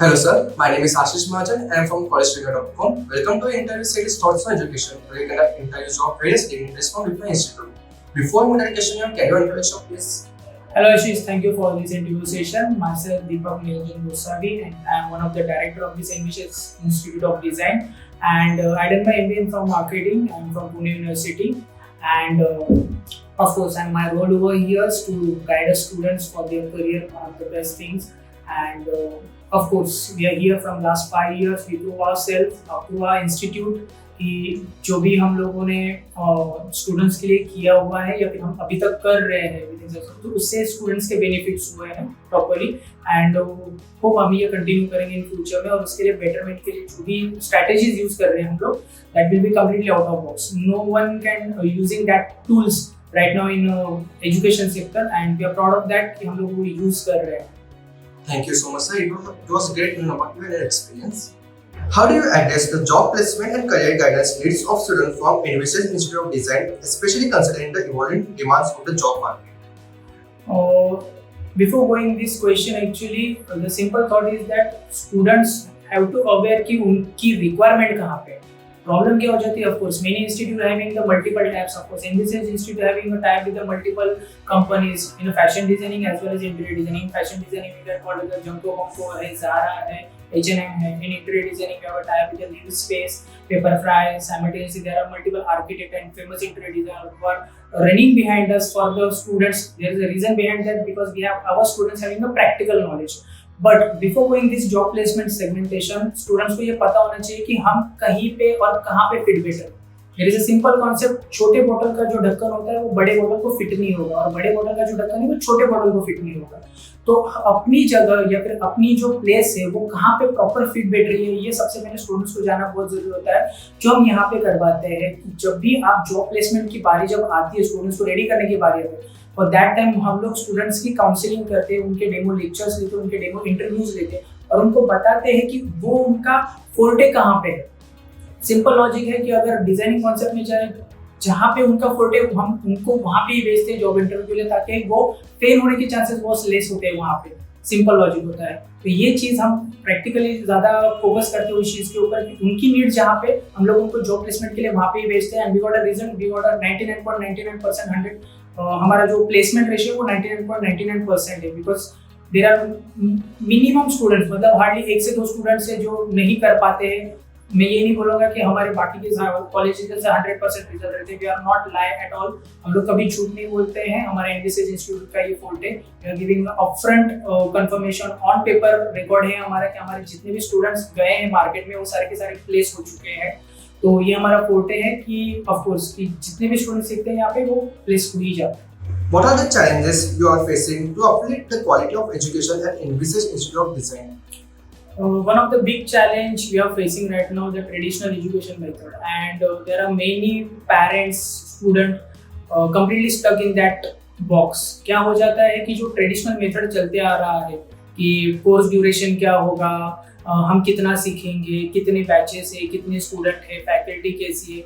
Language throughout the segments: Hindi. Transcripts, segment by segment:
Hello sir, my name is Ashish Mahajan and I am from collegetrigger.com. Welcome to interview series Thoughts for Education, where we conduct interviews of various dignitaries from different institutes. Before moving to the question, can you introduce yourself please? Hello Ashish, thank you for this interview session. Myself Deepak Niranjan Goswami and I am one of the director of this ambitious Institute of Design, and I did my MBA from marketing. I am from Pune University, and of course and my role over here is to guide the students for their career, one of the best things. And of course we are here from last 5 years. We prove ourselves through our institute कि जो भी हम लोगों ने स्टूडेंट्स के लिए किया हुआ है या फिर हम अभी तक कर रहे हैं तो उससे स्टूडेंट्स के बेनिफिट्स हुए हैं प्रॉपर्ली, एंड होप हम ये कंटिन्यू करेंगे इन फ्यूचर में। और उसके लिए बेटरमेंट के लिए जो भी स्ट्रैटेजीज यूज कर रहे हैं हम लोग, that will be completely out of box. No one can using that tools right now in education sector, and we are proud of that कि हम लोग वो यूज कर रहे हैं. Thank you so much sir. It was great to know about your experience. How do you address the job placement and career guidance needs of students from Envisage Institute of Design, especially considering the evolving demands of the job market? Before going this question, actually the simple thought is that students have to aware कि उनकी requirement कहाँ पे है. Problem क्या हो जाती है? Of course, many institute having the multiple types. Of course, Envisage Institute having a type with the multiple companies in fashion designing as well as interior designing. Fashion designing we get called the Junko Bonko है, Zara है, H&M है. In interior designing we have a type with the Live Space, Paperfry. Simultaneously there are multiple architect and famous interior designers who are running behind us for the students. There is a reason behind that because we have our students having a practical knowledge. But before going this job placement segmentation, students को ये पता होना चाहिए कि हम कहीं पे और कहाँ पे फिट बैठे. There is a simple concept. छोटे बोतल का जो ढक्कन होता है वो बड़े बोतल को फिट नहीं होगा, और बड़े बोतल का जो ढक्कन है वो छोटे बोतल को फिट नहीं होगा. तो अपनी जगह या फिर अपनी जो प्लेस है वो कहाँ पे प्रॉपर फिट बैठ रही है, ये सबसे पहले स्टूडेंट्स को जानना बहुत जरूरी होता है. जो हम यहाँ पे करवाते हैं कि जब भी आप जॉब प्लेसमेंट की बारी जब आती है, स्टूडेंट्स को रेडी करने की बारी आती है, और दैट टाइम हम लोग स्टूडेंट्स की काउंसलिंग करते हैं, उनके डेमो लेक्चर्स लेते हैं, उनके डेमो इंटरव्यूज लेते हैं और उनको बताते हैं कि वो उनका फोर्टे कहाँ पे है. सिंपल लॉजिक है कि अगर डिजाइनिंग कॉन्सेप्ट में जाए जहाँ पे उनका फोर्टे, हम उनको वहाँ पे ही भेजते हैं जॉब इंटरव्यू के लिए, ताकि वो फेल होने के चांसेस बहुत लेस होते हैं वहाँ पे. सिंपल लॉजिक होता है. तो ये चीज़ हम प्रैक्टिकली ज़्यादा फोकस करते हैं उस चीज़ के ऊपर कि उनकी नीड्स जहाँ पे हम लोग उनको जॉब प्लेसमेंट के लिए वहाँ पे ही भेजते हैं. And we got a result, we got a 99.99% 100. हमारा जो प्लेसमेंट रेशियो वो 99.99% है, because there are minimum students, मतलब हार्डली 1 से 2 स्टूडेंट्स है जो नहीं कर पाते हैं. मैं ये नहीं बोलूँगा कि हमारे बाकी के कॉलेज से 100% रिजल्ट रहते हैं. We are not lie at all. हम लोग कभी झूठ नहीं बोलते हैं. हमारे एनविसेज इंस्टीट्यूट का ये फोल्ट है. We are giving upfront confirmation on paper. Record है हमारा कि हमारे जितने भी स्टूडेंट्स गए हैं मार्केट में वो सारे के सारे प्लेस हो चुके हैं. तो ये हमारा फोर्टे है कि ऑफ कोर्स कि जितने भी स्टूडेंट्स सीखते हैं यहाँ पे वो प्लेस हो ही जाते हैं. What are the challenges you are facing to uplift the quality of education at Envisage Institute of Design? One of the big challenge we are facing right now the traditional education method, and there are many parents, student completely stuck in that box. क्या हो जाता है कि जो ट्रेडिशनल मेथड चलते आ रहा है कि कोर्स ड्यूरेशन क्या होगा, हम कितना सीखेंगे, कितने बैचेस है, कितने स्टूडेंट है, फैकल्टी कैसी है.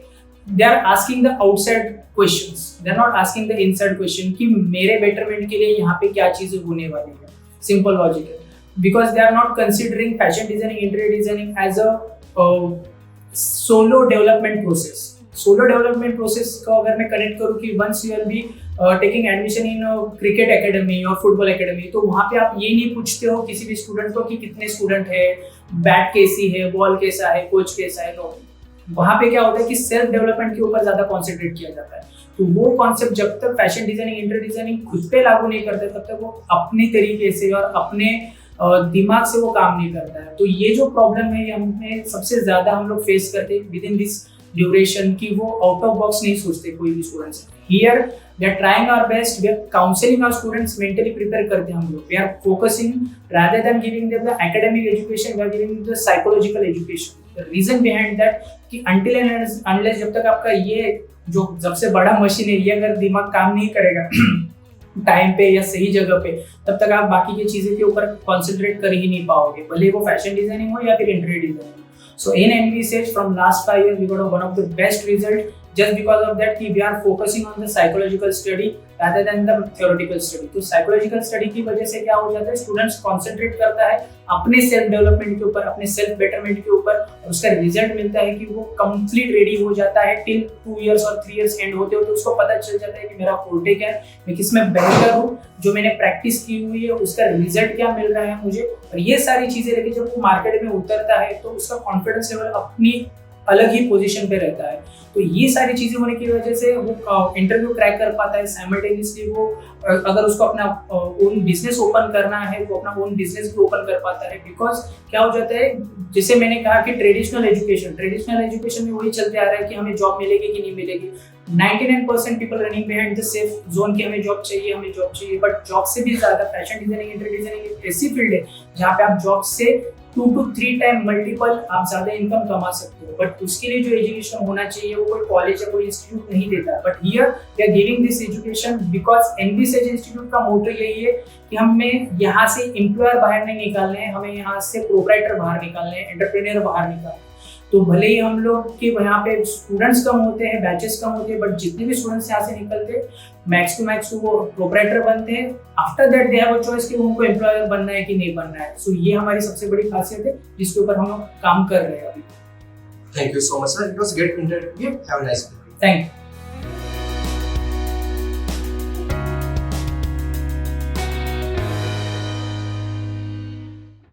They are asking the outside questions, they are not asking the inside question कि मेरे बेटरमेंट के लिए यहाँ पे क्या चीज़ें होने वाली है. सिंपल लॉजिक है. Because they are not considering fashion designing, interior designing as a solo development process. Solo development process को अगर मैं कनेक्ट करूँ कि once you will be taking admission in a cricket academy or football academy, तो वहाँ पे आप ये नहीं पूछते हो किसी भी स्टूडेंट को कि कितने स्टूडेंट है, बैट कैसी है, बॉल कैसा है, कोच कैसा है. नो, वहाँ पे क्या होता है कि सेल्फ डेवलपमेंट के ऊपर ज़्यादा कॉन्सेंट्रेट किया जाता है. तो वो कॉन्सेप्ट जब तक फैशन डिजाइनिंग, इंटीरियर डिजाइनिंग खुद पे लागू नहीं करते तब तक वो अपने तरीके से और अपने दिमाग से वो काम नहीं करता है. तो ये जो प्रॉब्लम है ये हमें सबसे ज्यादा हम लोग फेस करते हैं विद इन दिस ड्यूरेशन की वो आउट ऑफ बॉक्स नहीं सोचते कोई भी students. Here we are trying our best, we are counselling our students, mentally prepare करते हैं हम लोग. We are focusing rather than giving them the academic education, we are giving the psychological education. The reason behind that कि अनटिल एंड अनलेस जब तक आपका ये जो सबसे बड़ा मशीन है ये अगर दिमाग काम नहीं करेगा टाइम पे या सही जगह पे, तब तक आप बाकी की चीज़ें के ऊपर कॉन्सेंट्रेट कर ही नहीं पाओगे, भले वो फैशन डिजाइनिंग हो या फिर interior designing. So in Envisage's from last 5 years we got one of the best result just because of that we are focusing on the psychological study rather than the theoretical study. तो साइकोलॉजिकल स्टडी की वजह से क्या हो जाता है, स्टूडेंट्स कॉन्सेंट्रेट करता है अपने सेल्फ डेवलपमेंट के ऊपर, अपने सेल्फ बेटरमेंट के ऊपर, और उसका रिजल्ट मिलता है कि वो कंप्लीट रेडी हो जाता है टिल 2 इयर्स और 3 इयर्स एंड होते हो, तो उसको पता चल जाता है कि मेरा फोर्टे क्या है, मैं किसमें बेहतर हूँ, जो मैंने प्रैक्टिस की हुई है उसका रिजल्ट क्या मिल रहा है मुझे। और ये सारी चीजें लेके जब वो मार्केट में उतरता है तो उसका कॉन्फिडेंस लेवल अपनी अलग ही पोजीशन पे रहता है। तो ये सारी चीजें होने की वजह से वो इंटरव्यू क्रैक कर पाता है। साइमल्टेनियसली वो अगर उसको अपना ओन बिजनेस ओपन करना है वो अपना ओन बिजनेस भी ओपन कर पाता है। बिकॉज क्या हो जाता है, जैसे मैंने कहा कि ट्रेडिशनल एजुकेशन में वही चलते आ रहा है कि हमें जॉब मिलेगी कि नहीं मिलेगी। 99% people running behind the safe zone कि हमें जॉब चाहिए, बट जॉब से भी ज्यादा फैशन डिजाइनिंग, इंटीरियर डिजाइनिंग एक ऐसी फील्ड है जहाँ पे आप जॉब से 2 to 3 टाइम मल्टीपल आप ज्यादा इनकम कमा सकते हो। बट उसके लिए जो एजुकेशन होना चाहिए वो कोई कॉलेज या कोई इंस्टीट्यूट नहीं देता। But here we are giving this education because Envisage's institute का मोटो यही है कि हमें यहाँ से एम्प्लॉयर बाहर नहीं निकालने हैं, हमें यहाँ से प्रोप्राइटर बाहर निकालने हैं, एंटरप्रेन्योर बाहर निकालने हैं। तो भले ही हम लोग के यहाँ पे स्टूडेंट्स कम होते हैं, बैचेस कम होते हैं, बट जितने भी स्टूडेंट्स यहाँ से निकलते हैं मैक्स टू मैक्स वो प्रोप्राइटर बनते हैं। After that they have a choice कि उनको एम्प्लॉयर बनना है कि नहीं बनना है। सो ये हमारी सबसे बड़ी खासियत है जिसके ऊपर हम काम कर रहे हैं अभी। Thank you so much, sir. It was great interview. Have a nice day. Thank you.